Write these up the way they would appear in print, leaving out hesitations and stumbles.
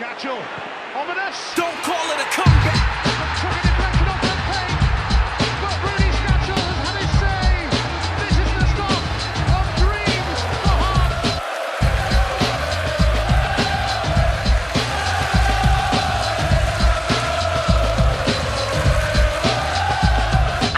Gatchel, ominous. Don't call it a comeback. Took a deflection off the plate, but Rudy Gatchel has had his say. This is the stop of dreams for Heart.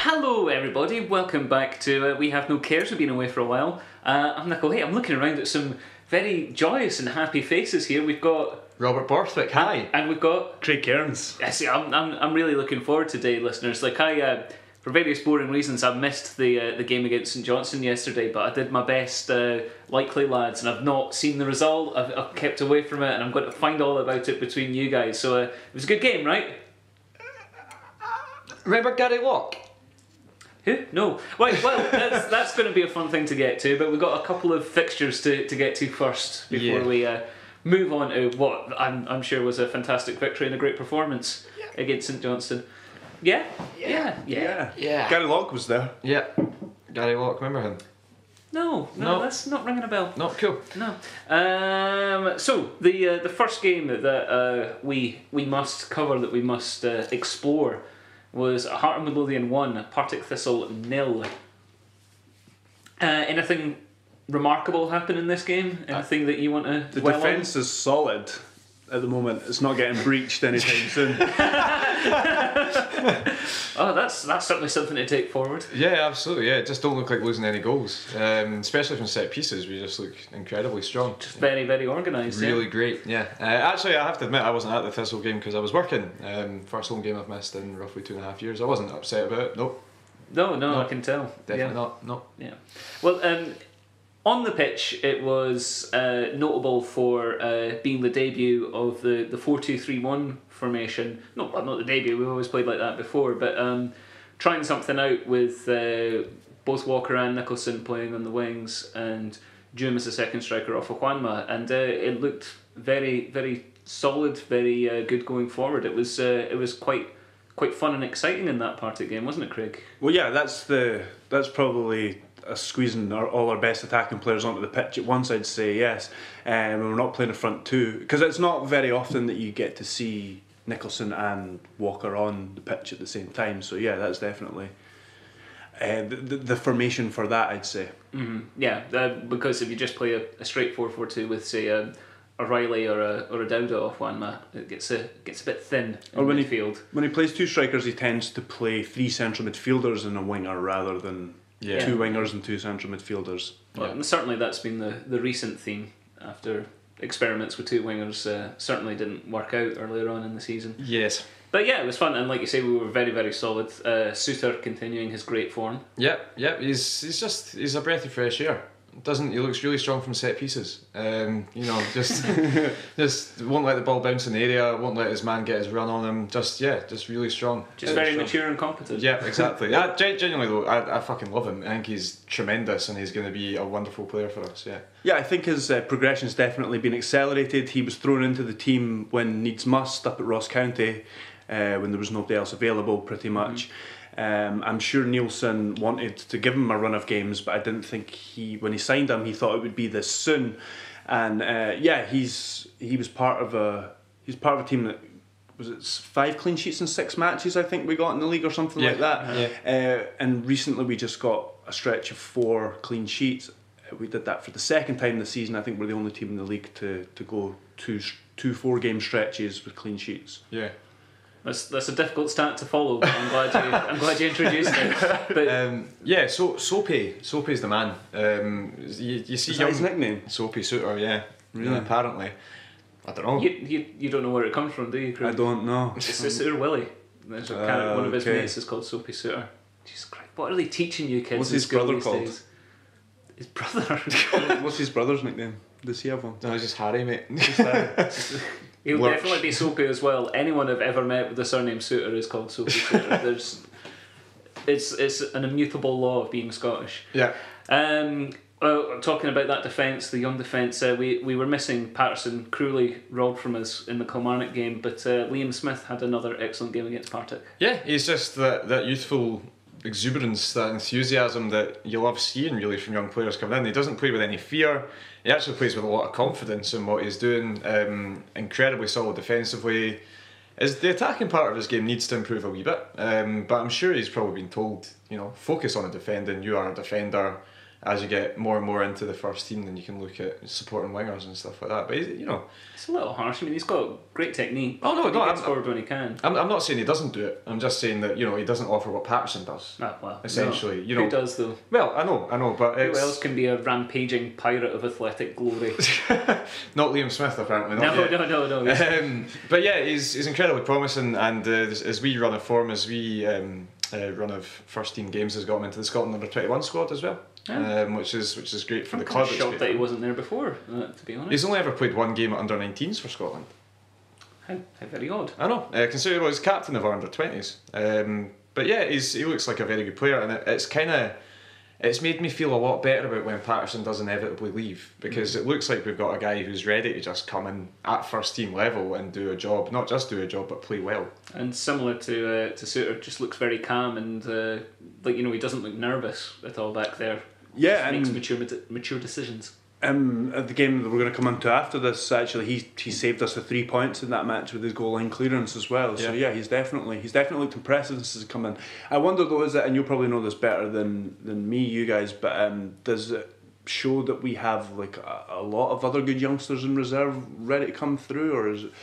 Hello everybody, welcome back to We Have No Cares. We've been away for a while. I'm Nicole. Hey, I'm looking around at some very joyous and happy faces here. We've got Robert Borthwick, hi. And we've got Craig Cairns. Yes, I'm really looking forward to today, listeners. Like for various boring reasons, I missed the game against St Johnstone yesterday, but I did my best, likely lads, and I've not seen the result. I've kept away from it, and I'm going to find all about it between you guys. So it was a good game, right? Remember Gary Locke? Who? No. Well, that's going to be a fun thing to get to, but we've got a couple of fixtures to get to first before we move on to what I'm sure was a fantastic victory and a great performance against St Johnstone. Yeah. Gary Locke was there. Yeah. Gary Locke, remember him? No, that's not ringing a bell. Not cool. No. So the first game that we must cover, that we must explore, was Heart of Midlothian 1, Partick Thistle 0. Anything remarkable happen in this game? Anything that you want to The dwell defence is solid at the moment. It's not getting breached anytime soon. Oh, that's certainly something to take forward. Yeah, absolutely. Yeah, just don't look like losing any goals, especially from set pieces. We just look incredibly strong. Just very, very organised. Really great. Yeah. Actually, I have to admit, I wasn't at the Thistle game because I was working. First home game I've missed in roughly 2.5 years. I wasn't upset about it. Nope. No, I can tell. Definitely not. No. Yeah. Well, on the pitch, it was notable for being the debut of the 4-2-3-1 formation. No, well, not the debut, we've always played like that before, but trying something out with both Walker and Nicholson playing on the wings and Doom as the second striker off of Juanma, and it looked very, very solid, very good going forward. It was quite fun and exciting in that Partick game, wasn't it, Craig? Well, yeah, that's probably squeezing all our best attacking players onto the pitch at once, I'd say, yes. We're not playing a front two, because it's not very often that you get to see Nicholson and Walker on the pitch at the same time. So yeah, that's definitely the formation for that, I'd say. Mm-hmm. Yeah, because if you just play a straight 4-4-2 with, say, a Riley or a Dowda off Juanma, it gets a bit thin in midfield. When he plays two strikers, he tends to play three central midfielders and a winger rather than two wingers and two central midfielders. Well, and certainly that's been the recent theme after experiments with two wingers. Certainly didn't work out earlier on in the season. Yes. But yeah, it was fun, and like you say, we were very, very solid. Suter continuing his great form. Yep. He's a breath of fresh air. He looks really strong from set pieces. Just won't let the ball bounce in the area, won't let his man get his run on him. Just really strong. Just very mature and competent. Yeah, exactly. Genuinely though, I fucking love him. I think he's tremendous, and he's going to be a wonderful player for us. Yeah, I think his progression's definitely been accelerated. He was thrown into the team when needs must up at Ross County, when there was nobody else available, pretty much. I'm sure Nielsen wanted to give him a run of games, but I didn't think when he signed him, he thought it would be this soon. And he was part of a team that was it 5 clean sheets in 6 matches, I think we got in the league or something like that. And recently we just got a stretch of 4 clean sheets. We did that for the second time this season. I think we're the only team in the league to go two 4-game stretches with clean sheets. Yeah. That's a difficult stat to follow, but I'm glad you introduced it. But Soapy's the man. You see, is that his nickname? Soapy Suter, yeah. Really? Apparently, I don't know. You don't know where it comes from, do you, Craig? I don't know. It's Suter Willie. There's one of his mates is called Soapy Suter. Jesus Christ, what are they teaching you kids? What's in his school brother these called? Days? His brother. What's his brother's nickname? Does he have one? No, it's just Harry, mate. He'll definitely be Soapy as well. Anyone I've ever met with the surname Suter is called Soapy Suter. It's an immutable law of being Scottish. Yeah. Talking about that defence, the young defence, we were missing Patterson, cruelly robbed from us in the Kilmarnock game, but Liam Smith had another excellent game against Partick. Yeah, he's just that youthful exuberance, that enthusiasm that you love seeing really from young players coming in. He doesn't play with any fear. He actually plays with a lot of confidence in what he's doing. Incredibly solid defensively. The attacking part of his game needs to improve a wee bit, but I'm sure he's probably been told, focus on the defending. You are a defender. As you get more and more into the first team, then you can look at supporting wingers and stuff like that. But it's a little harsh. I mean, he's got great technique. Oh no, he gets forward when he can. I'm not saying he doesn't do it. I'm just saying that he doesn't offer what Patterson does. Well, essentially, no. Who does though? Well, I know, but who else can be a rampaging pirate of athletic glory? Not Liam Smith, apparently. No. But yeah, he's incredibly promising, and as we run of form, as we run of first team games, has got him into the Scotland under-21 squad as well. Yeah. Which is great for the club. club. I'm shocked that he wasn't there before, to be honest. He's only ever played one game at under-19s for Scotland. How very odd. I know. Considering he's captain of our under-20s. But yeah, he looks like a very good player, and it's made me feel a lot better about when Patterson does inevitably leave, because it looks like we've got a guy who's ready to just come in at first team level and do a job, not just do a job but play well. And similar to Suter, just looks very calm and he doesn't look nervous at all back there. Yeah, makes mature decisions. At the game that we're going to come on to after this, actually, he saved us the 3 points in that match with his goal line clearance as well. So yeah, he's definitely looked impressive since he's come in. I wonder though, is it, and you'll probably know this better than me, you guys, but does it show that we have like a lot of other good youngsters in reserve ready to come through, or is it?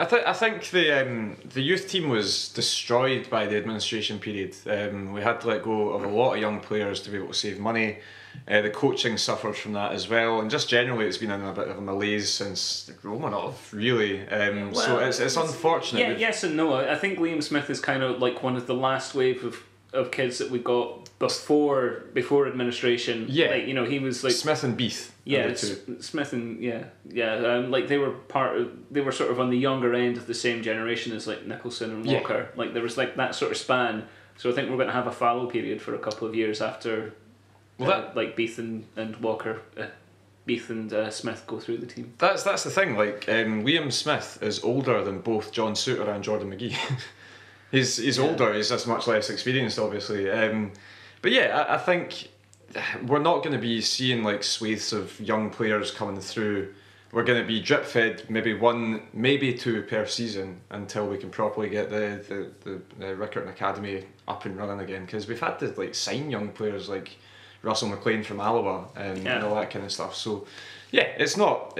I think the youth team was destroyed by the administration period. We had to let go of a lot of young players to be able to save money. The coaching suffered from that as well, and just generally it's been in a bit of a malaise since Romanov, really. So it's unfortunate. Yeah, yes and no. I think Liam Smith is kind of like one of the last wave of kids that we got before administration. Yeah, he was like Smith and Beath. Yeah, Smith and they were sort of on the younger end of the same generation as like Nicholson and Walker. Like there was like that sort of span. So I think we're going to have a fallow period for a couple of years after. Beath and Walker, Beath and Smith go through the team. That's the thing. Like Liam Smith is older than both John Suter and Jordan McGee. he's older. He's just much less experienced, obviously. But yeah, I think we're not going to be seeing like swathes of young players coming through. We're going to be drip fed maybe one, maybe two per season until we can properly get the Rickerton Academy up and running again. Because we've had to like sign young players like Russell McLean from Alaba and all that kind of stuff. So yeah, it's not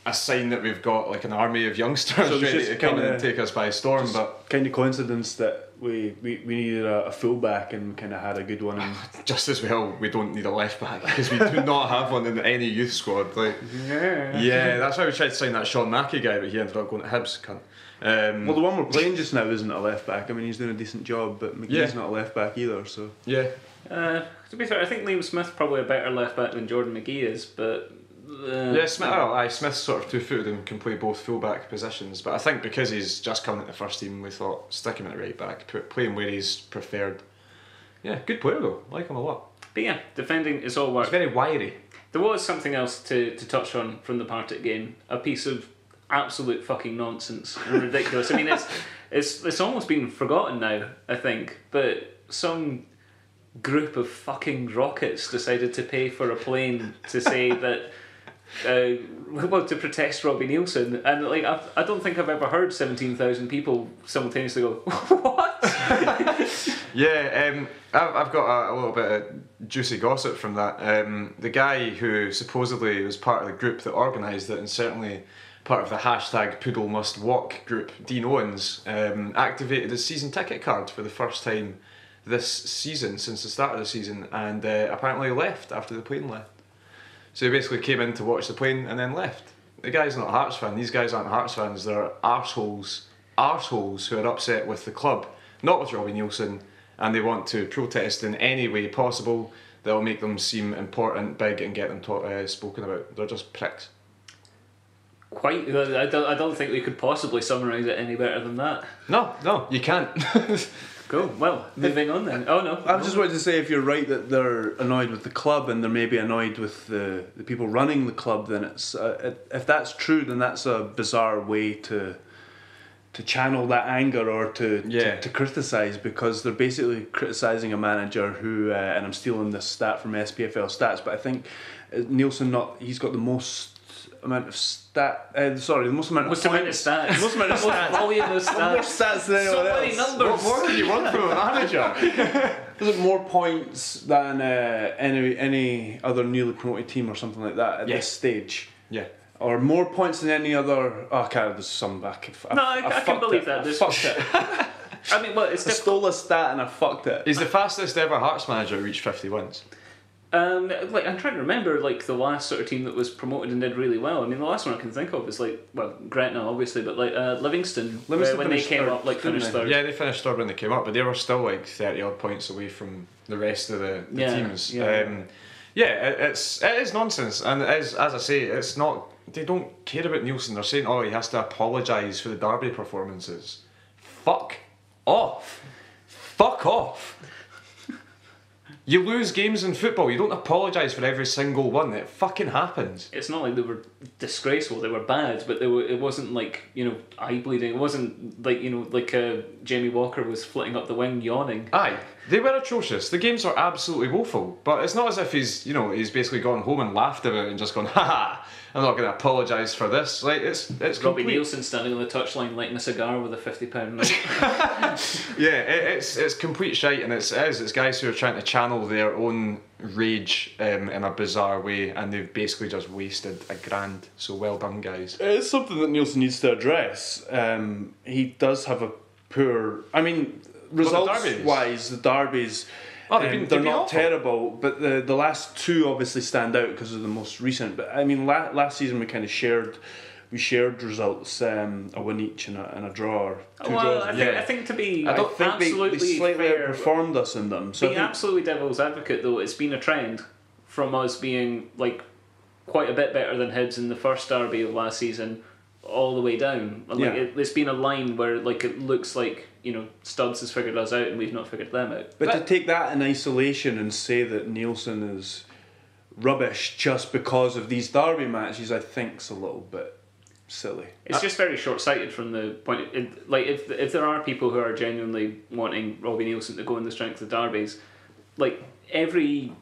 a sign that we've got like an army of youngsters ready to come in and take us by storm. But kind of coincidence that we needed a full back and kind of had a good one. And just as well, we don't need a left back because we do not have one in any youth squad. Yeah, that's why we tried to sign that Sean Mackey guy, but he ended up going to Hibs. Cunt. Well, the one we're playing just now isn't a left back. I mean, he's doing a decent job, but McGee's not a left back either. So yeah. To be fair, I think Liam Smith's probably a better left back than Jordan McGee is, but Smith's sort of two-footed and can play both full-back positions, but I think because he's just coming at the first team, we thought stick him at right back, play him where he's preferred. Yeah, good player though, like him a lot. But yeah, defending is all work. He's very wiry. There was something else to touch on from the Partick game, a piece of absolute fucking nonsense and ridiculous. I mean, it's almost been forgotten now, I think, but some group of fucking rockets decided to pay for a plane to say that to protest Robbie Nielsen, and like I don't think I've ever heard 17,000 people simultaneously go what? I've got a little bit of juicy gossip from that. The guy who supposedly was part of the group that organised it, and certainly part of the hashtag Poodle Must Walk group, Dean Owens, activated his season ticket card for the first time this season, since the start of the season, and apparently left after the plane left. So he basically came in to watch the plane and then left. The guy's not a Hearts fan. These guys aren't Hearts fans. They're arseholes who are upset with the club, not with Robbie Nielsen, and they want to protest in any way possible that will make them seem important, big, and get them spoken about. They're just pricks. Quite. I don't think we could possibly summarise it any better than that. No, you can't. Cool. Well, moving on then. Oh no. I just wanted to say, if you're right that they're annoyed with the club and they're maybe annoyed with the people running the club, then it's if that's true, then that's a bizarre way to channel that anger or to Yeah. to criticise, because they're basically criticising a manager who, and I'm stealing this stat from SPFL stats, but I think Nielsen he's got the most amount of the most amount of Most amount of stats. Most amount of stats. Volume of stats. More stats than So anyone many else. numbers. What more can you want from a manager? Is it more points than any other newly promoted team or something like that at Yeah. this stage? Yeah. Or more points than any other... Oh, okay, there's some back. I can believe that. I There's- fucked it. I mean, well, it's I difficult. stole a stat and I fucked it. He's the fastest ever Hearts manager to reach 50 wins. Like, I'm trying to remember, like, the last sort of team that was promoted and did really well. I mean, the last one I can think of is, like, well, Gretna, obviously, but, like, Livingston when they finished came third, up, like, didn't finished they? third. Yeah, they finished third when they came up, but they were still like 30 odd points away from the rest of the Yeah, teams. yeah. It is nonsense, and it is, as I say, it's not. They don't care about Nielsen. They're saying, oh, he has to apologise for the Derby performances. Fuck off. Fuck off. You lose games in football. You don't apologise for every single one. It fucking happens. It's not like they were disgraceful, they were bad, but it wasn't like, eye bleeding. It wasn't like, Jamie Walker was flitting up the wing yawning. Aye, they were atrocious. The games are absolutely woeful. But it's not as if he's basically gone home and laughed about it and just gone, ha, I'm not going to apologise for this. Like, it's Robbie complete. Nielsen standing on the touchline lighting a cigar with a £50 note. Yeah, it's complete shite, and it's guys who are trying to channel their own rage in a bizarre way, and they've basically just wasted £1,000. So well done, guys. It's something that Nielsen needs to address. He does have a poor... I mean, results-wise, the derbies... Oh, they're they've been not awful. terrible, but the last two obviously stand out because of the most recent. But I mean, last season we kind of shared results, a win each and a draw. Or two Well, draws. I think to be I don't think absolutely they slightly fair, outperformed us in them. So being absolutely devil's advocate though, it's been a trend from us being like quite a bit better than Hibs in the first derby of last season, all the way down. Like Yeah. it's been a line where like it looks like Stubbs has figured us out and we've not figured them out. But to take that in isolation and say that Nielsen is rubbish just because of these derby matches, I think's a little bit silly. It's just very short-sighted from the point. Like if there are people who are genuinely wanting Robbie Nielsen to go in the strength of derbies, like every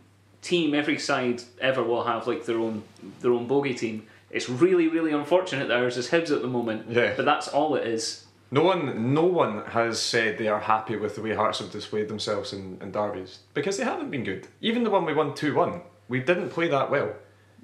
team, every side ever will have like their own bogey team. It's really, really unfortunate that ours is Hibs at the moment. Yeah. But that's all it is. No one has said they are happy with the way Hearts have displayed themselves in derbies, because they haven't been good. Even the one we won 2-1, we didn't play that well.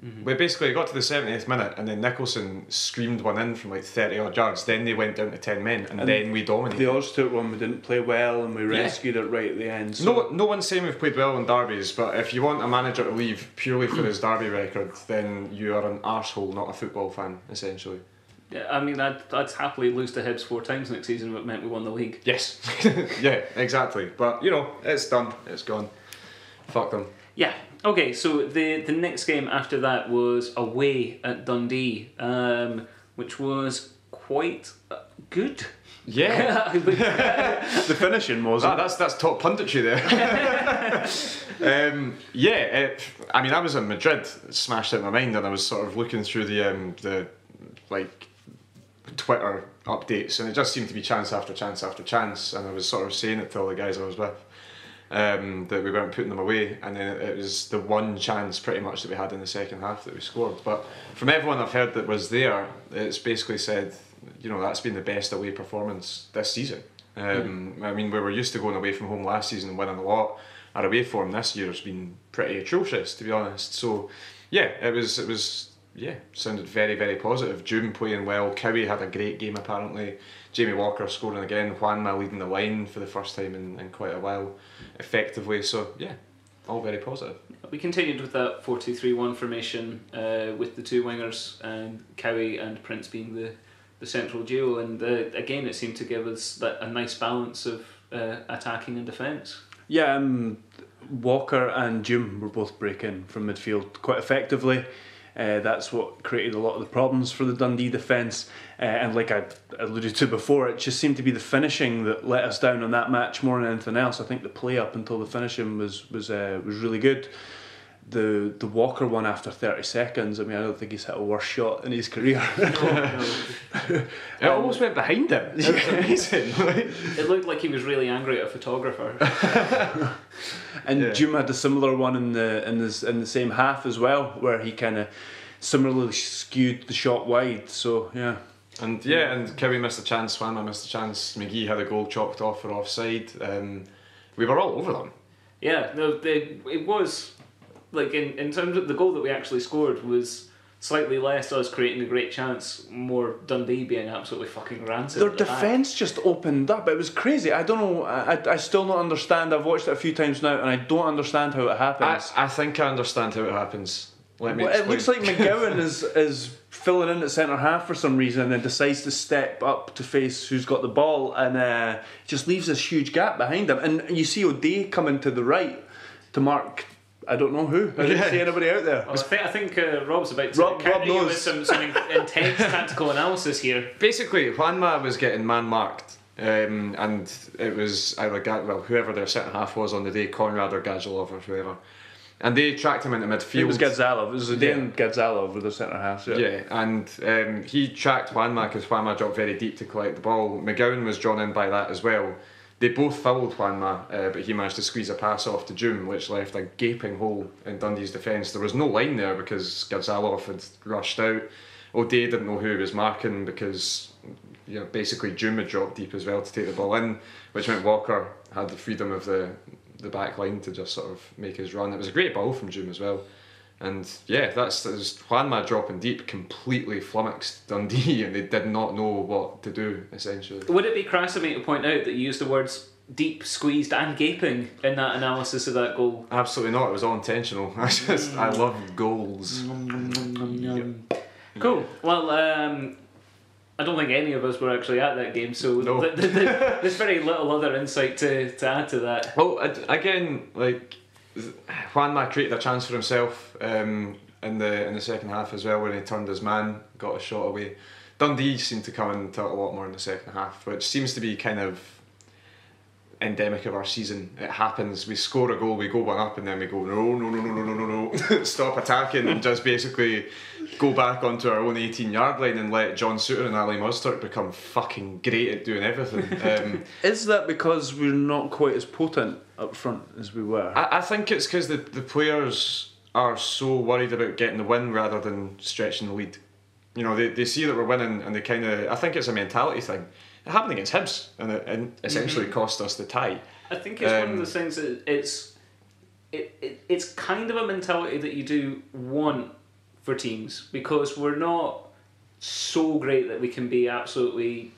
Mm-hmm. We basically got to the 70th minute and then Nicholson screamed one in from like 30 odd yards. Then they went down to 10 men and then we dominated. The Ozturk one, we didn't play well and we rescued it right at the end. So. No one's saying we've played well in derbies, but if you want a manager to leave purely for his derby record, then you are an arsehole, not a football fan, essentially. Yeah, I mean, I'd happily lose to Hibs 4 times next season if it meant we won the league. Yes, yeah, exactly. But it's done, it's gone. Fuck them. Yeah. Okay. So the next game after that was away at Dundee, which was quite good. Yeah. The finishing wasn't. That's top punditry there. I mean, I was in Madrid, smashed out my mind, and I was sort of looking through the like Twitter updates, and it just seemed to be chance after chance after chance, and I was sort of saying it to all the guys I was with, that we weren't putting them away, and then it was the one chance pretty much that we had in the second half that we scored. But from everyone I've heard that was there, it's basically said, that's been the best away performance this season. I mean, we were used to going away from home last season and winning a lot. Our away form this year has been pretty atrocious, to be honest. So yeah, it was sounded very, very positive. Doom playing well, Cowie had a great game apparently, Jamie Walker scoring again, Juanma leading the line for the first time in quite a while effectively, so yeah, all very positive. We continued with that 4-2-3-1 formation with the two wingers and Cowie and Prince being the central duo, and again it seemed to give us a nice balance of attacking and defence. Yeah, Walker and Doom were both breaking from midfield quite effectively. That's what created a lot of the problems for the Dundee defence, and like I alluded to before, it just seemed to be the finishing that let us down on that match more than anything else. I think the play up until the finishing was really good. the Walker one after 30 seconds, I mean, I don't think he's hit a worse shot in his career. It almost went behind him. It was amazing. It looked like he was really angry at a photographer. And Jim had a similar one in the same half as well, where he kind of similarly skewed the shot wide. So yeah. And Kiwi missed a chance, Wanma missed a chance, McGee had a goal chopped off for offside. We were all over them. Yeah, no, it was like in terms of the goal that we actually scored was slightly less us creating a great chance, more Dundee being absolutely fucking rancid. Their defence just opened up. It was crazy. I don't know. I still don't understand. I've watched it a few times now, and I don't understand how it happens. I think I understand how it happens. Let me explain. It looks like McGowan is filling in at centre half for some reason, and then decides to step up to face who's got the ball, and just leaves this huge gap behind him. And you see O'Day coming to the right to mark. I don't know who. I didn't see anybody out there. Well, I think Rob's about to Rob knows. with some intense tactical analysis here. Basically, Wanma was getting man marked, and it was either whoever their centre half was on the day, Conrad or Gadjalov or whoever, and they tracked him into midfield. It was Gadzalov. It was O'Day and Gadzalov with the centre half. Yeah, and he tracked Wanma because Wanma dropped very deep to collect the ball. McGowan was drawn in by that as well. They both fouled Wanma, but he managed to squeeze a pass off to Joom, which left a gaping hole in Dundee's defence. There was no line there because Gadzalov had rushed out. O'Day didn't know who he was marking because basically Joom had dropped deep as well to take the ball in, which meant Walker had the freedom of the back line to just sort of make his run. It was a great ball from Joom as well. And that's Wanma dropping deep completely flummoxed Dundee, and they did not know what to do, essentially. Would it be crass of me to point out that you used the words deep, squeezed and gaping in that analysis of that goal? Absolutely not, it was all intentional. I love goals. Cool. Well, I don't think any of us were actually at that game, so No. There's very little other insight to add to that. Well, again, Wanma created a chance for himself in the second half as well when he turned his man, got a shot away. Dundee seemed to come into it a lot more in the second half, which seems to be kind of endemic of our season. It happens, we score a goal, we go one up, and then we go no, stop attacking and just basically go back onto our own 18-yard line and let John Souttar and Ali Mustard become fucking great at doing everything. Is that because we're not quite as potent up front as we were? I think it's because the players are so worried about getting the win rather than stretching the lead. They see that we're winning, and they kind of, I think it's a mentality thing. It happened against Hibs, and it essentially cost us the tie. I think it's one of those things that it's kind of a mentality that you do want for teams, because we're not so great that we can be absolutely,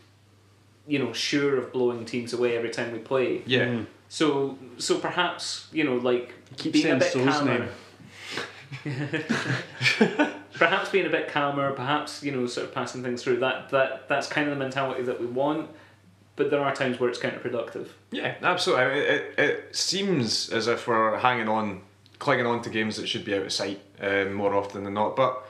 sure of blowing teams away every time we play. Yeah. Mm. So perhaps being saying a bit So's calmer. Perhaps being a bit calmer, perhaps sort of passing things through. That's kind of the mentality that we want. But there are times where it's counterproductive. Yeah, absolutely. I mean, it seems as if we're clinging on to games that should be out of sight more often than not. But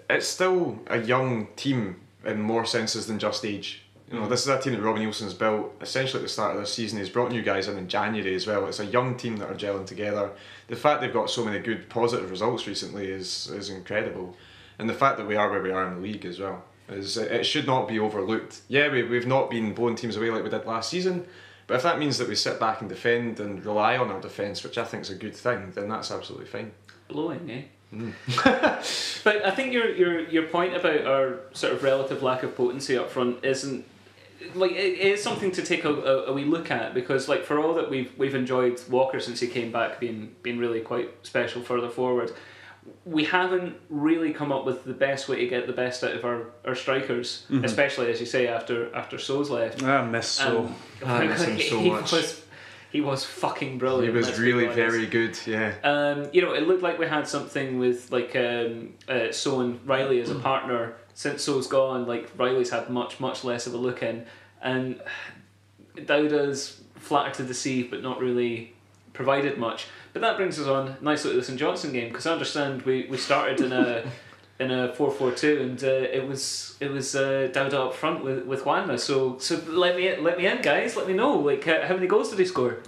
it's still a young team in more senses than just age. This is a team that Robbie Nielsen's built essentially at the start of this season. He's brought new guys in January as well. It's a young team that are gelling together. The fact they've got so many good positive results recently is incredible. And the fact that we are where we are in the league as well. It should not be overlooked. Yeah, we've not been blowing teams away like we did last season, but if that means that we sit back and defend and rely on our defence, which I think is a good thing, then that's absolutely fine. Blowing, eh? But I think your point about our sort of relative lack of potency up front isn't it is something to take a wee look at, because for all that we've enjoyed Walker since he came back being really quite special further forward, we haven't really come up with the best way to get the best out of our strikers, especially as you say after So's left. I miss So. I miss him so much. He was fucking brilliant. He was really very good, yeah. It looked like we had something with So and Riley as a partner. Since So's gone, Riley's had much less of a look in, and Dowda's flattered to deceive but not really provided much. But that brings us on nicely to the St Johnstone game, because I understand we started in a 4-4-2, and it was Dowda up front with Wanma. So let me in, guys. Let me know how many goals did he score?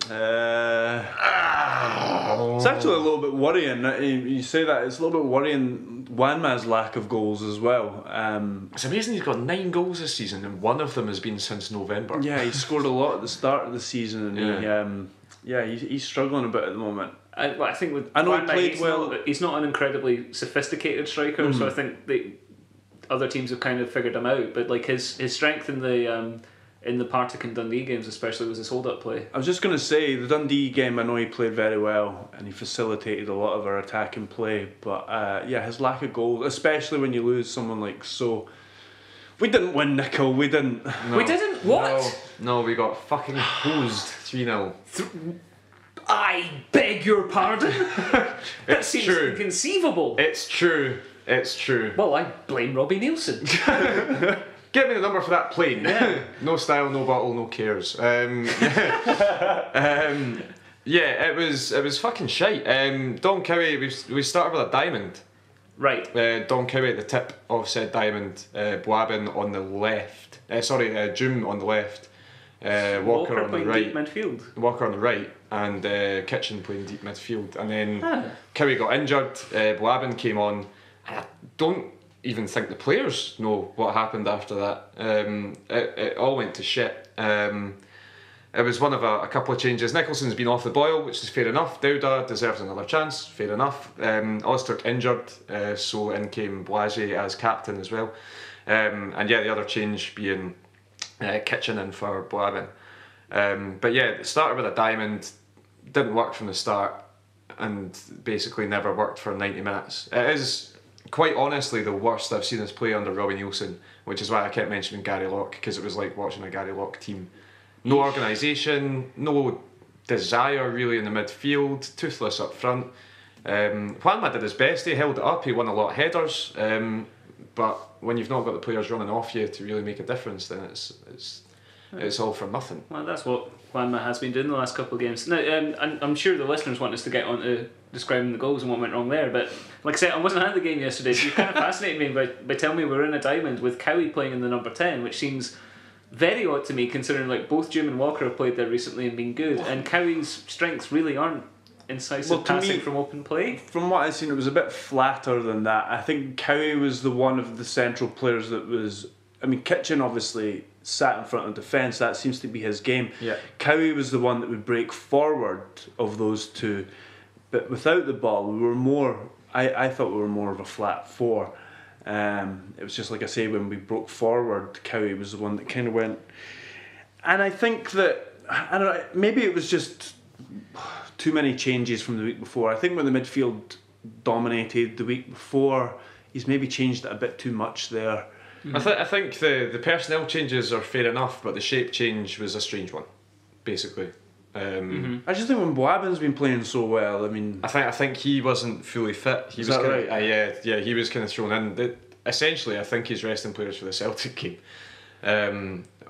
It's actually a little bit worrying. You say that, it's a little bit worrying Wanma's lack of goals as well. It's amazing he's got 9 goals this season, and one of them has been since November. Yeah, he scored a lot at the start of the season, and he's struggling a bit at the moment. I think with I know he Wanma, played well. He's not an incredibly sophisticated striker, so I think other teams have kind of figured him out. But like his strength in the Partick and Dundee games, especially, was his hold-up play. I was just going to say, the Dundee game, I know he played very well and he facilitated a lot of our attacking play, but his lack of goals, especially when you lose someone like So. We didn't win, Nickel, we didn't. No. We didn't? What? No, we got fucking hosed 3-0. I beg your pardon? That seems true. inconceivable. It's true. Well, I blame Robbie Nielsen. Give me the number for that plane. Yeah. No style, no bottle, no cares. It was fucking shite. Don Cowie, we started with a diamond. Right. Don Cowie at the tip of said diamond, Boabin on the left. Joom on the left. Walker on the playing right. deep midfield. Walker on the right, and Kitchen playing deep midfield. And then Cowie got injured, Boabin came on. I don't even think the players know what happened after that. It all went to shit. It was one of a couple of changes. Nicholson's been off the boil, which is fair enough. Dowda deserves another chance, fair enough. Ozturk injured, so in came Blasi as captain as well. The other change being Kitchen in for Boabin. It started with a diamond, didn't work from the start, and basically never worked for 90 minutes. It is, quite honestly, the worst I've seen us play under Robbie Nielsen, which is why I kept mentioning Gary Locke, because it was like watching a Gary Locke team. No organisation, no desire really in the midfield, toothless up front. Juanma did his best, he held it up, he won a lot of headers, but when you've not got the players running off you to really make a difference, then it's all for nothing. Well, that's what Juanma has been doing the last couple of games. Now, I'm sure the listeners want us to get on to describing the goals and what went wrong there, but like I said, I wasn't at the game yesterday, so you kind of fascinated me by telling me we're in a diamond with Cowie playing in the number 10, which seems very odd to me, considering like both Joom and Walker have played there recently and been good, and Cowie's strengths really aren't incisive passing from open play. From what I've seen, it was a bit flatter than that. I think Cowie was the one of the central players that was... I mean, Kitchen obviously sat in front of defence, that seems to be his game. Yeah. Cowie was the one that would break forward of those two, but without the ball, we were more... I thought we were more of a flat four. It was just like I say, when we broke forward, Cowie was the one that kind of went, and I think that, I don't know, maybe it was just too many changes from the week before. I think when the midfield dominated the week before, he's maybe changed it a bit too much there. I think the personnel changes are fair enough, but the shape change was a strange one, basically. I just think when Boabin's been playing so well, I mean... I think he wasn't fully fit. Is that right? He was kind of thrown in. Essentially, I think he's resting players for the Celtic game.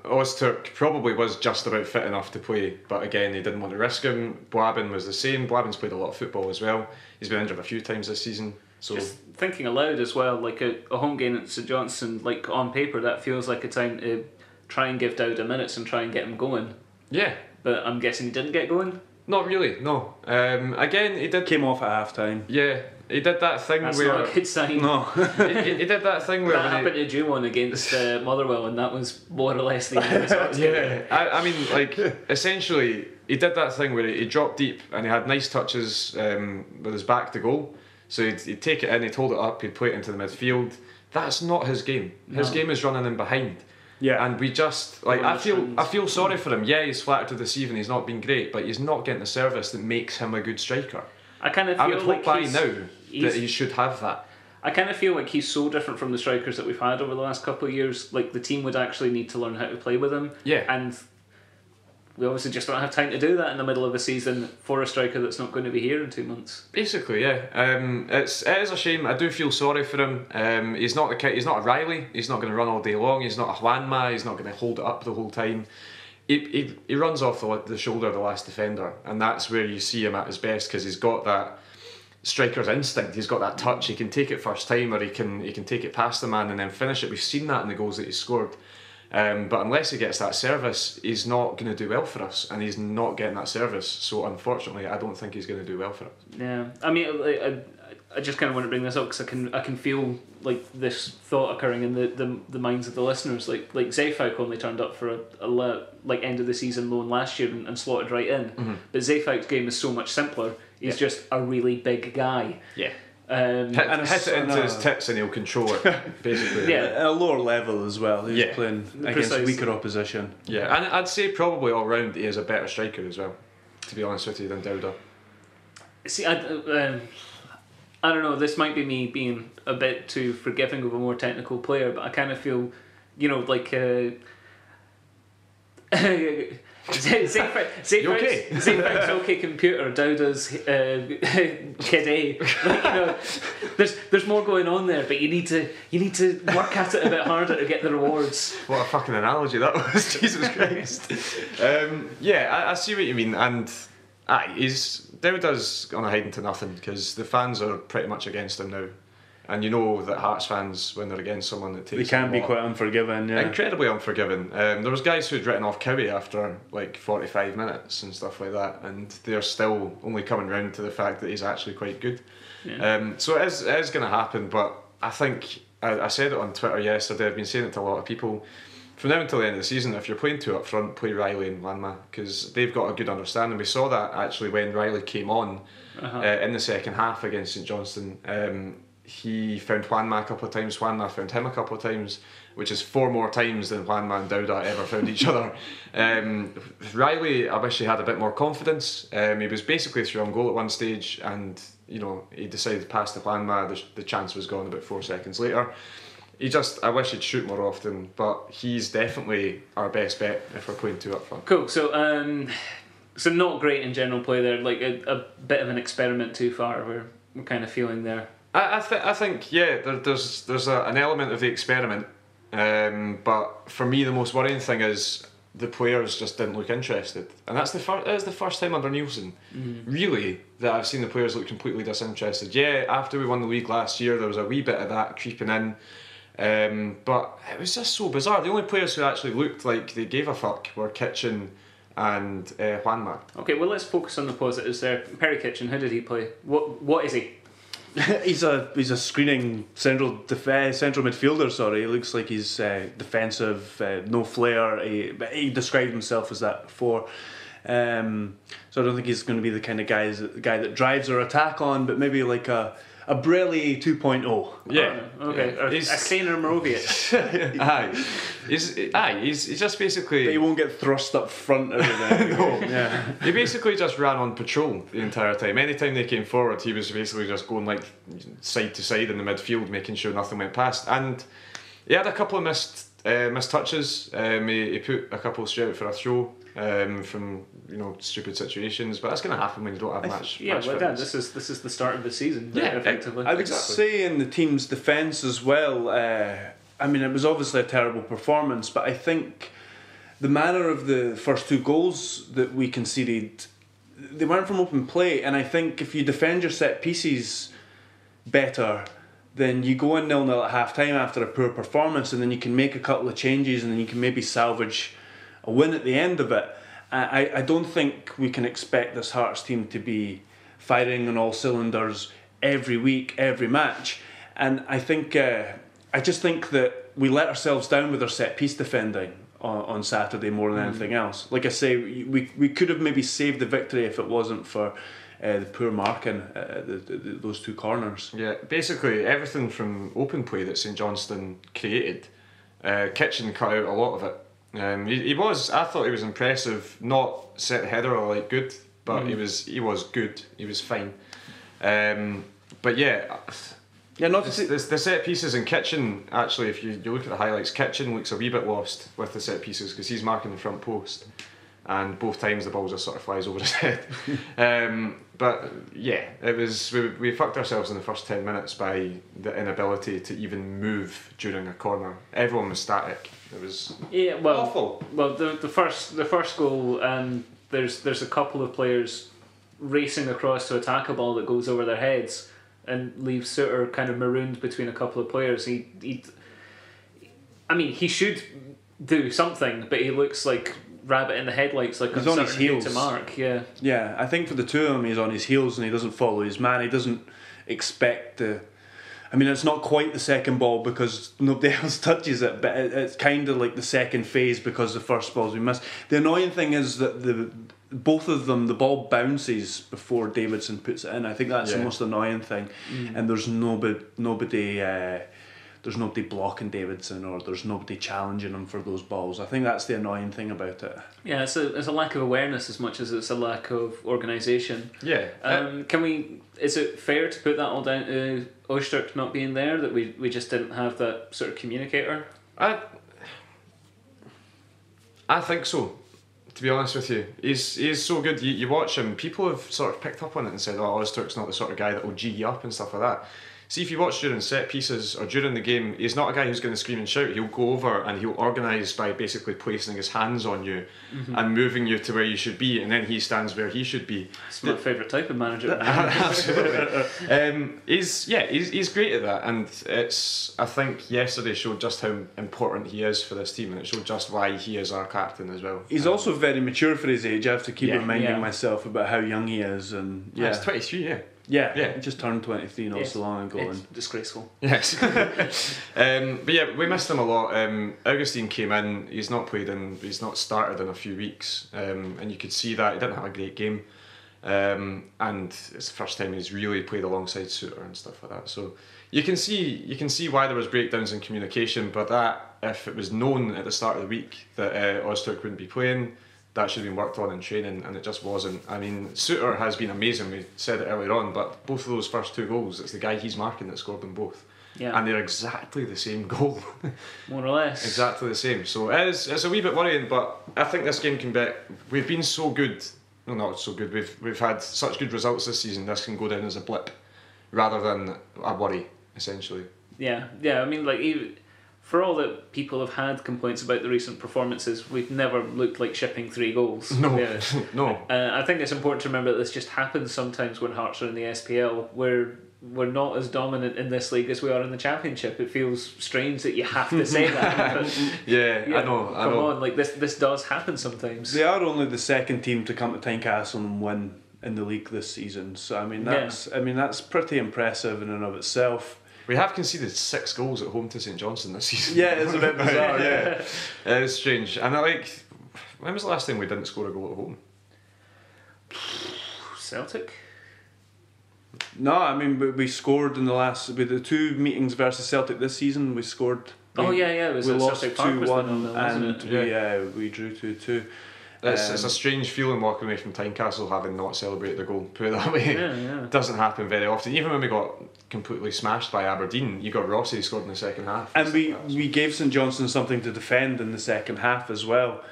Ozturk probably was just about fit enough to play, but again, they didn't want to risk him. Boabin was the same. Boabin's played a lot of football as well. He's been injured a few times this season. So just thinking aloud as well, like a home game at St Johnstone, like on paper, that feels like a time to try and give Dowda minutes and try and get him going. Yeah. But I'm guessing he didn't get going? Not really, no. Again, he did... Came off at half-time. Yeah, he did that thing That's where... not a good sign. No. he did that thing where... That happened to Jumon against Motherwell, and that was more or less the end of his Yeah, I mean, like, essentially, he did that thing where he dropped deep and he had nice touches with his back to goal. So he'd take it in, he'd hold it up, he'd play it into the midfield. That's not his game. His game is running in behind. Yeah. And we just, like, I feel sorry for him. Yeah, he's flattered to deceive and he's not been great, but he's not getting the service that makes him a good striker. I would hope by now that he should have that. I kind of feel like he's so different from the strikers that we've had over the last couple of years. Like, the team would actually need to learn how to play with him. Yeah. And we obviously just don't have time to do that in the middle of a season for a striker that's not going to be here in 2 months. Basically, yeah. It is a shame. I do feel sorry for him. He's not a Riley. He's not going to run all day long. He's not a Juanma. He's not going to hold it up the whole time. He runs off the shoulder of the last defender, and that's where you see him at his best, because he's got that striker's instinct. He's got that touch. He can take it first time, or he can take it past the man and then finish it. We've seen that in the goals that he's scored. But unless he gets that service, he's not going to do well for us, and he's not getting that service. So unfortunately, I don't think he's going to do well for us. Yeah, I mean, I just kind of want to bring this up because I can feel like this thought occurring in the minds of the listeners. Like Zayfouk only turned up for a end of the season loan last year and slotted right in. Mm-hmm. But Zayfouk's game is so much simpler. He's just a really big guy. Yeah. And Hit it into his tits and he'll control it, basically. Yeah. At a lower level as well. He's playing against Precisely. weaker opposition. Yeah, and I'd say probably all round he is a better striker as well, to be honest with you, than Dowda. See, I don't know, this might be me being a bit too forgiving of a more technical player, but I kind of feel, like... Zayfouk's okay computer, Dowda's kid A. There's more going on there, but you need to work at it a bit harder to get the rewards. What a fucking analogy that was, Jesus Christ. I see what you mean, and Dowda's on a hiding to nothing because the fans are pretty much against him now. And you know that Hearts fans, when they're against someone that takes They can them be a lot, quite unforgiving, yeah. incredibly unforgiving. There was guys who'd written off Cowie after like 45 minutes and stuff like that, and they're still only coming round to the fact that he's actually quite good. Yeah. So it is going to happen, but I think I said it on Twitter yesterday. I've been saying it to a lot of people. From now until the end of the season, if you're playing two up front, play Riley and Wanma, because they've got a good understanding. We saw that actually when Riley came on in the second half against St Johnstone. He found Wanma a couple of times, Wanma found him a couple of times, which is 4 more times than Wanma and Dowda ever found each other. Riley, I wish he had a bit more confidence. He was basically through on goal at one stage, and he decided to pass to Wanma. The chance was gone about 4 seconds later. I wish he'd shoot more often, but he's definitely our best bet if we're playing two up front. Cool. So not great in general play there. Like a bit of an experiment too far. We're kind of feeling there. I think there's an element of the experiment, but for me the most worrying thing is the players just didn't look interested, and that is the first time under Nielsen really that I've seen the players look completely disinterested. Yeah, after we won the league last year there was a wee bit of that creeping in, but it was just so bizarre. The only players who actually looked like they gave a fuck were Kitchen and Wanma. Okay, well let's focus on the positives there. Perry Kitchen, how did he play? What is he? He's a screening central midfielder. Sorry, he looks like he's defensive, no flair. He described himself as that before. So I don't think he's going to be the kind of guy that drives our attack on, but maybe like a Brelly 2.0. Yeah. Okay. Yeah. A Sainer Morovic. He's just basically. But he won't get thrust up front everything. No. Yeah. He basically just ran on patrol the entire time. Anytime they came forward, he was basically just going like side to side in the midfield, making sure nothing went past. And he had a couple of missed touches. He put a couple straight out for a throw from stupid situations, but that's going to happen when you don't have match. This is the start of the season. Yeah, effectively. I would say in the team's defence as well. I mean, it was obviously a terrible performance, but I think the manner of the first 2 goals that we conceded, they weren't from open play, and I think if you defend your set pieces better, then you go in 0-0 at half time after a poor performance, and then you can make a couple of changes, and then you can maybe salvage a win at the end of it. I don't think we can expect this Hearts team to be firing on all cylinders every week, every match, and I just think that we let ourselves down with our set piece defending on Saturday more than anything else. Like I say, we could have maybe saved the victory if it wasn't for the poor marking those 2 corners. Yeah, basically everything from open play that St Johnstone created, Kitchen cut out a lot of it. I thought he was impressive. Not set header or like good, but he was good. He was fine. But yeah. Yeah, the set pieces in Kitchen, actually, if you look at the highlights, Kitchen looks a wee bit lost with the set pieces because he's marking the front post, and both times the ball just sort of flies over his head. But yeah, it was we fucked ourselves in the first 10 minutes by the inability to even move during a corner. Everyone was static. It was awful. Well, the first goal, there's a couple of players racing across to attack a ball that goes over their heads and leaves Suter kind of marooned between a couple of players. He should do something, but he looks like rabbit in the headlights, like he's on his heels to mark. Yeah, I think for the two of them, he's on his heels and he doesn't follow his man. He doesn't expect the. I mean, it's not quite the second ball because nobody else touches it, but it's kind of like the second phase because the first ball's been missed. The annoying thing is that both of them, the ball bounces before Davidson puts it in. I think that's the most annoying thing, and there's nobody blocking Davidson, or there's nobody challenging him for those balls. I think that's the annoying thing about it. Yeah, it's a lack of awareness as much as it's a lack of organisation. Yeah. Is it fair to put that all down to Öztürk not being there, that we just didn't have that sort of communicator? I think so. To be honest with you, he's so good. You watch him. People have sort of picked up on it and said, "Oh, Öztürk's not the sort of guy that will G you up and stuff like that." See, if you watch during set pieces or during the game, he's not a guy who's going to scream and shout. He'll go over and he'll organise by basically placing his hands on you and moving you to where you should be, and then he stands where he should be. It's my favourite type of manager. Absolutely. He's great at that, and I think yesterday showed just how important he is for this team, and it showed just why he is our captain as well. He's also very mature for his age. I have to keep reminding myself about how young he is, and he's 23, he just turned 23 not so long ago. It's disgraceful. Yes. But yeah, we missed him a lot. Augustine came in, he's not started in a few weeks, and you could see that he didn't have a great game, and it's the first time he's really played alongside Suter and stuff like that, so you can see why there was breakdowns in communication, but that, if it was known at the start of the week that Öztürk wouldn't be playing, that should have been worked on in training, and it just wasn't. I mean, Suter has been amazing, we said it earlier on, but both of those first two goals, it's the guy he's marking that scored them both. Yeah. And they're exactly the same goal. More or less. Exactly the same. So it's a wee bit worrying, but I think this game can be... We've been so good... No, not so good. We've had such good results this season, this can go down as a blip rather than a worry, essentially. Yeah, I mean, like, even... For all that people have had complaints about the recent performances, we've never looked like shipping 3 goals. No, no. I think it's important to remember that this just happens sometimes when Hearts are in the SPL. We're not as dominant in this league as we are in the Championship. It feels strange that you have to say that. But I know. Come on, like this does happen sometimes. They are only the second team to come to Tynecastle and win in the league this season. So I mean that's pretty impressive in and of itself. We have conceded 6 goals at home to St Johnstone this season. Yeah, it's a bit bizarre, yeah. It's strange. And when was the last time we didn't score a goal at home? Celtic? No, I mean, we scored in with the 2 meetings versus Celtic this season, we scored. It was we at lost Celtic Park, 2-1 and we drew 2-2. It's a strange feeling walking away from Tynecastle having not celebrated the goal, put it that way. Yeah. It doesn't happen very often. Even when we got completely smashed by Aberdeen, you got Rossi scored in the second half. And we gave St Johnstone something to defend in the second half as well,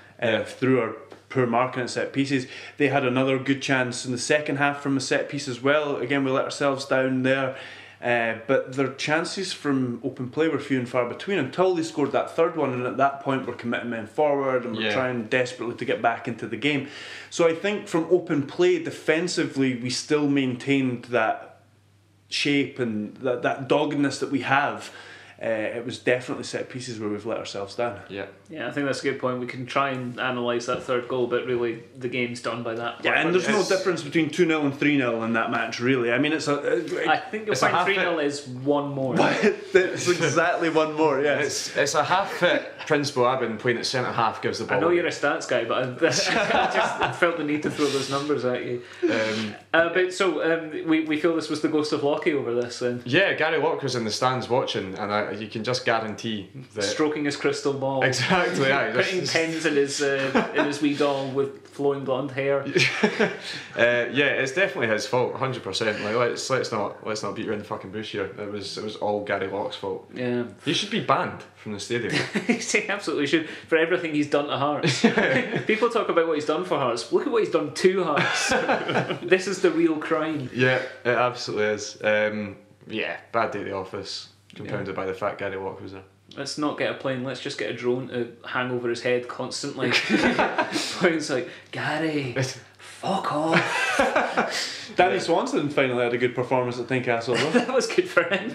through our poor marking at set pieces. They had another good chance in the second half from a set piece as well. Again, we let ourselves down there. But their chances from open play were few and far between until they scored that third one, and at that point we're committing men forward and we're trying desperately to get back into the game. So I think from open play defensively we still maintained that shape and that doggedness that we have. It was definitely set pieces where we've let ourselves down. Yeah, I think that's a good point. We can try and analyse that third goal, but really the game's done by that. Yeah, and there's no difference between 2-0 and 3-0 in that match, really. I mean, I think you'll find 3-0 is one more. It's exactly one more, yes. It's a half-fit Prince Boabin playing at centre-half gives the ball. I know you're a stats guy, but I just felt the need to throw those numbers at you. We feel this was the ghost of Lockie over this then? Yeah, Gary Locke was in the stands watching, and you can just guarantee that... Stroking his crystal ball. Exactly, yeah. Putting pens in his wee doll with flowing blonde hair. It's definitely his fault, 100%. Like, let's not beat around the fucking bush here. It was all Gary Locke's fault. Yeah. He should be banned from the stadium. He absolutely should, for everything he's done to Hearts. People talk about what he's done for Hearts. Look at what he's done to Hearts. This is the real crime. Yeah, it absolutely is. Bad day at the office, compounded by the fact Gary Locke was there. Let's not get a plane, let's just get a drone to hang over his head constantly. It's like, Gary, fuck off. Danny Swanson finally had a good performance at Tynecastle though. That was good for him.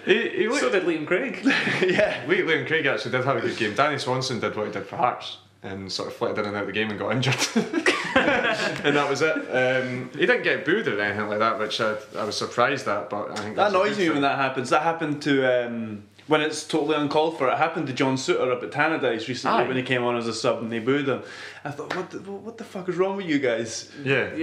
He So did Liam Craig. yeah, Liam Craig actually did have a good game. Danny Swanson did what he did for Hearts and sort of flitted in and out of the game and got injured. And that was it. He didn't get booed or anything like that, which I was surprised at, but I think That that's a annoys good me thing. when that happens. That happened to when it's totally uncalled for. It happened to John Suter up at Tannadice recently Aye. when he came on as a sub and they booed him. I thought, what the fuck is wrong with you guys? Yeah.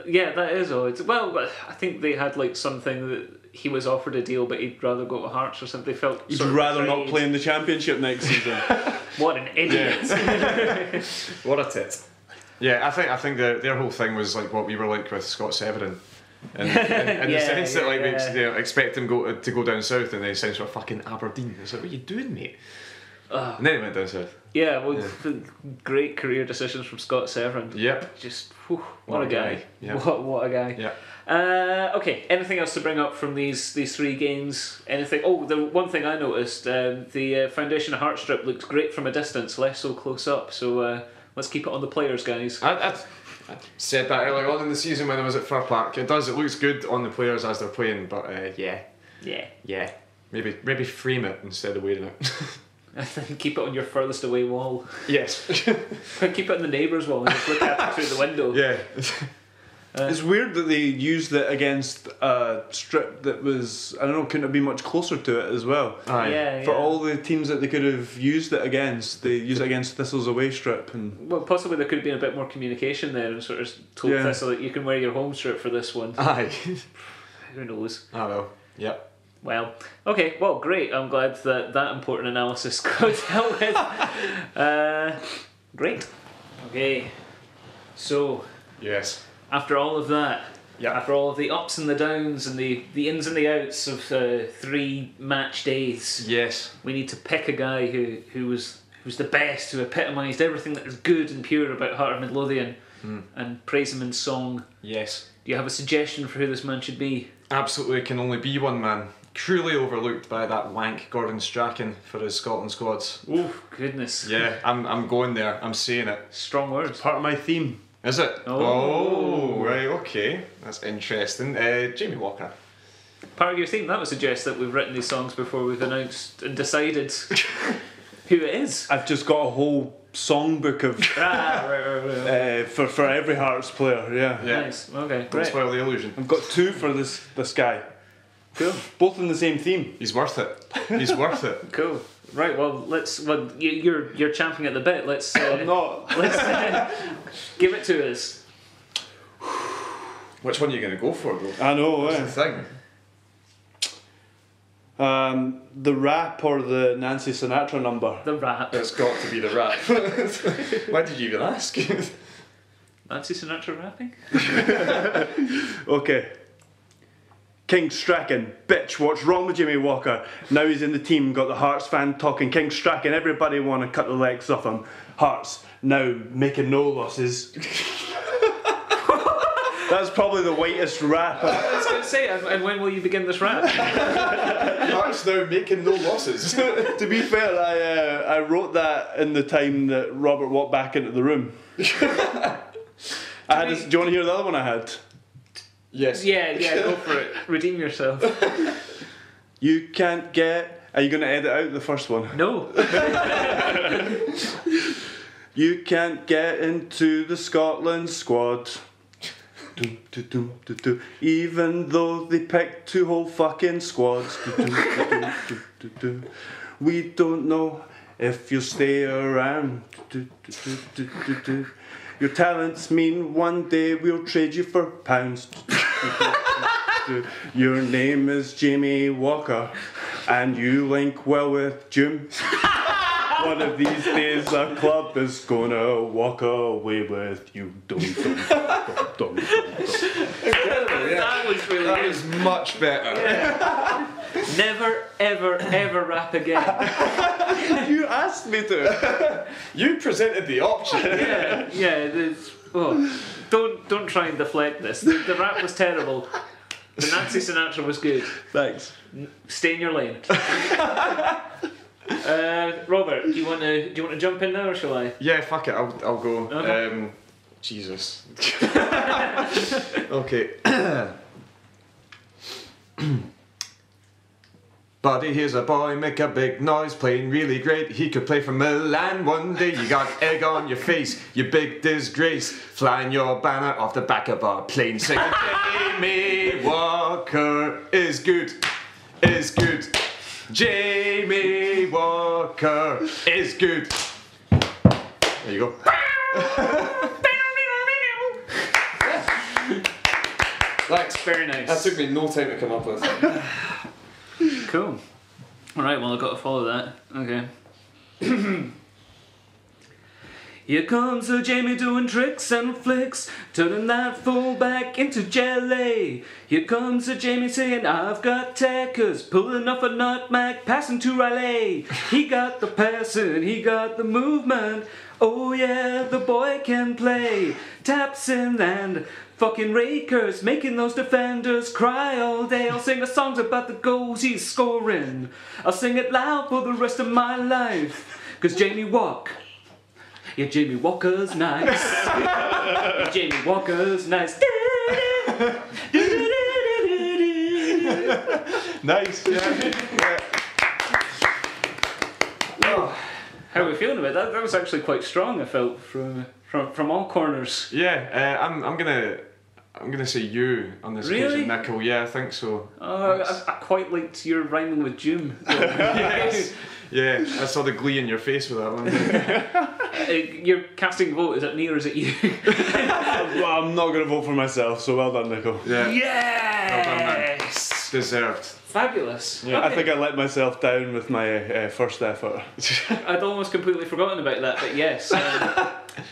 Yeah, that is odd. Well, but I think they had like something that he was offered a deal, but he'd rather go to Hearts or something. They felt You'd sort of rather not betrayed. play in the Championship next season. What an idiot! What a tit. Yeah, I think their whole thing was like what we were like with Scott Severin. In the Yeah, sense that like yeah. they expect him to go down south and they send for fucking Aberdeen. It's like, what are you doing, mate? And then he went down south. Yeah, well, great career decisions from Scott Severin. Yep. Just what a guy! Yeah. What a guy! Yeah. Okay, anything else to bring up from these three games? Anything? Oh, the one thing I noticed, the Foundation of Heart strip looks great from a distance, less so close up. So let's keep it on the players, guys. I said that earlier on in the season when I was at Fir Park. It looks good on the players as they're playing, but yeah. Maybe frame it instead of wearing it. I think keep it on your furthest away wall. Yes. Keep it on the neighbour's wall and just look at it through the window. Yeah. It's weird that they used it against a strip that was, I don't know, couldn't have been much closer to it as well. Aye. Yeah, For all the teams that they could have used it against, they used it against Thistle's away strip. And Well, possibly there could have been a bit more communication there and sort of told Yeah. Thistle that you can wear your home strip for this one. Aye. Who knows? I know. Yep. Well, okay, well, great. I'm glad that important analysis got dealt with. Great. Okay, so Yes. after all of that, Yeah. after all of the ups and the downs and the ins and the outs of 3 match days, Yes. we need to pick a guy who was the best, who epitomised everything that is good and pure about Heart of Midlothian, and praise him in song. Yes. Do you have a suggestion for who this man should be? Absolutely can only be one man. Cruelly overlooked by that wank Gordon Strachan for his Scotland squads. Oh, goodness. Yeah, I'm going there. I'm saying it. Strong words. part of my theme. Is it? Oh. Right, okay. That's interesting. Jamie Walker. Part of your theme, that would suggest that we've written these songs before we've announced and decided who it is. I've just got a whole songbook of Right. for every Hearts player. Yeah. Yeah. Nice. Okay, Don't great. spoil the illusion. I've got 2 for this guy. Cool. Both in the same theme. He's worth it. He's worth it. Cool. Right. Well, you're champing at the bit. Let's I'm not. let's give it to us. Which one are you going to go for, though? I know. That's the thing. The rap or the Nancy Sinatra number. The rap. It's got to be the rap. Why did you even ask? Nancy Sinatra rapping. Okay. King Strachan, bitch, what's wrong with Jimmy Walker? Now he's in the team, got the Hearts fan talking. King Strachan, everybody want to cut the legs off him. Hearts, now making no losses. That's probably the whitest rap. I was going to say, and when will you begin this rap? Hearts now making no losses. To be fair, I wrote that in the time that Robert walked back into the room. Do you want to hear the other one I had? Yes. Yeah, go for it. Redeem yourself. You can't get... Are you going to edit out the first one? No. You can't get into the Scotland squad. Dum, dum, dum, dum, dum. Even though they picked 2 whole fucking squads. Dum, dum, dum, dum, dum, dum. We don't know if you'll stay around. Dum, dum, dum, dum, dum, dum. Your talents mean one day we'll trade you for pounds. Your name is Jamie Walker and you link well with Jim. One of these days a club is gonna walk away with you. Dum, dum, dum, dum, dum. That was really That good. is much better. Never, ever, ever rap again. You asked me to. You presented the option. Yeah. Don't try and deflect this. The rap was terrible. The Nancy Sinatra was good. Thanks. Stay in your lane. Robert, do you want to jump in now or shall I? Yeah, fuck it. I'll go. Okay. Jesus. Okay. Buddy, here's a boy, make a big noise, playing really great. He could play for Milan one day. You got egg on your face, you big disgrace. Flying your banner off the back of our plane. Singing, Jamie Walker is good, is good. Jamie Walker is good. There you go. That's very nice. That took me no time to come up with. Cool. Alright, well, I've got to follow that. Okay. Here comes Sir Jamie doing tricks and flicks, turning that fool back into jelly. Here comes Sir Jamie saying, I've got tackers, pulling off a nutmeg, passing to Riley. He got the passing, he got the movement. Oh yeah, the boy can play. Taps in and fucking rakers, making those defenders cry all day. I'll sing the songs about the goals he's scoring. I'll sing it loud for the rest of my life. Cause Jamie Walk. Yeah, Jamie Walker's nice. Yeah, Jamie Walker's nice. Nice. Yeah. Oh, how are we feeling about that? That was actually quite strong, I felt, from all corners. Yeah, I'm gonna say you on this Really? occasion, Nickel. Yeah, I think so. Oh, I quite liked your rhyming with Doom. Yes. Yeah, I saw the glee in your face with that one. Your casting vote, is it me or is it you? Well, I'm not going to vote for myself, so well done, Nico. Yeah. Yes! Well done, man. Deserved. Fabulous. Yeah, Okay. I think I let myself down with my first effort. I'd almost completely forgotten about that, but yes.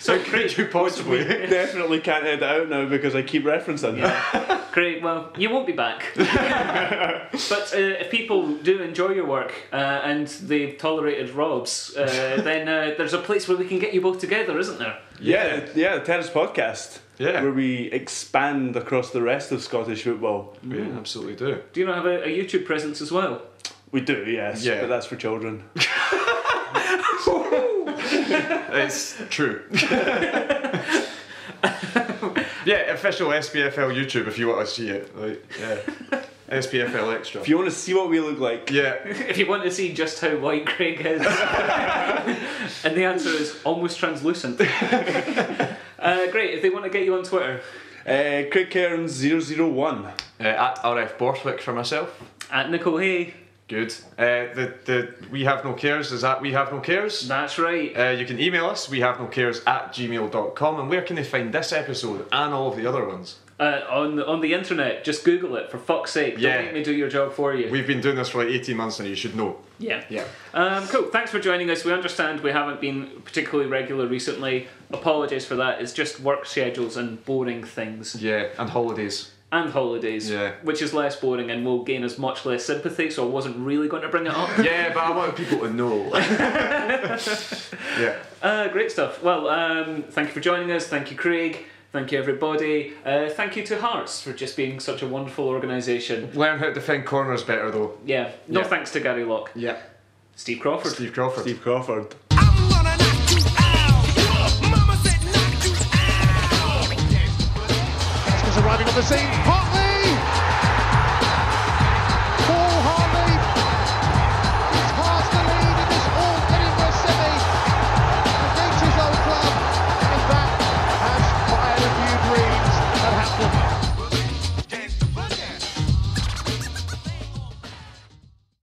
So Could you possibly? Definitely can't edit out now because I keep referencing that. Great, well, you won't be back. But if people do enjoy your work and they've tolerated Rob's, then there's a place where we can get you both together, isn't there? Yeah, the Terrace Podcast. Yeah. Where we expand across the rest of Scottish football. We absolutely do. Do you not have a YouTube presence as well? We do, yes, Yeah. but that's for children. It's true. Yeah, official SPFL YouTube if you want to see it. Like, yeah. SPFL Extra. If you want to see what we look like, Yeah. If you want to see just how white Craig is. And the answer is almost translucent. Great, if they want to get you on Twitter. Craig Cairns 001. At RF Borthwick for myself. At Nicole Hay. Good. The We Have No Cares is at We Have No Cares. That's right. You can email us, wehavenocares@gmail.com. And where can they find this episode and all of the other ones? On the internet, just Google it, for fuck's sake. Yeah. Don't make me do your job for you. We've been doing this for like 18 months now, you should know. Yeah. Yeah. Cool. Thanks for joining us. We understand we haven't been particularly regular recently. Apologies for that. It's just work schedules and boring things. Yeah, and holidays. And holidays. Yeah. Which is less boring and will gain us much less sympathy, so I wasn't really going to bring it up. Yeah, but I want people to know. Yeah. Great stuff. Well, thank you for joining us. Thank you, Craig. Thank you, everybody. Thank you to Hearts for just being such a wonderful organisation. Learn how to defend corners better though. Yeah. No Yeah. thanks to Gary Locke. Yeah. Steve Crawford. Steve Crawford. Steve Crawford. I'm gonna knock you out. Mama said knock you out. Oscar's arriving on the scene. Hotly!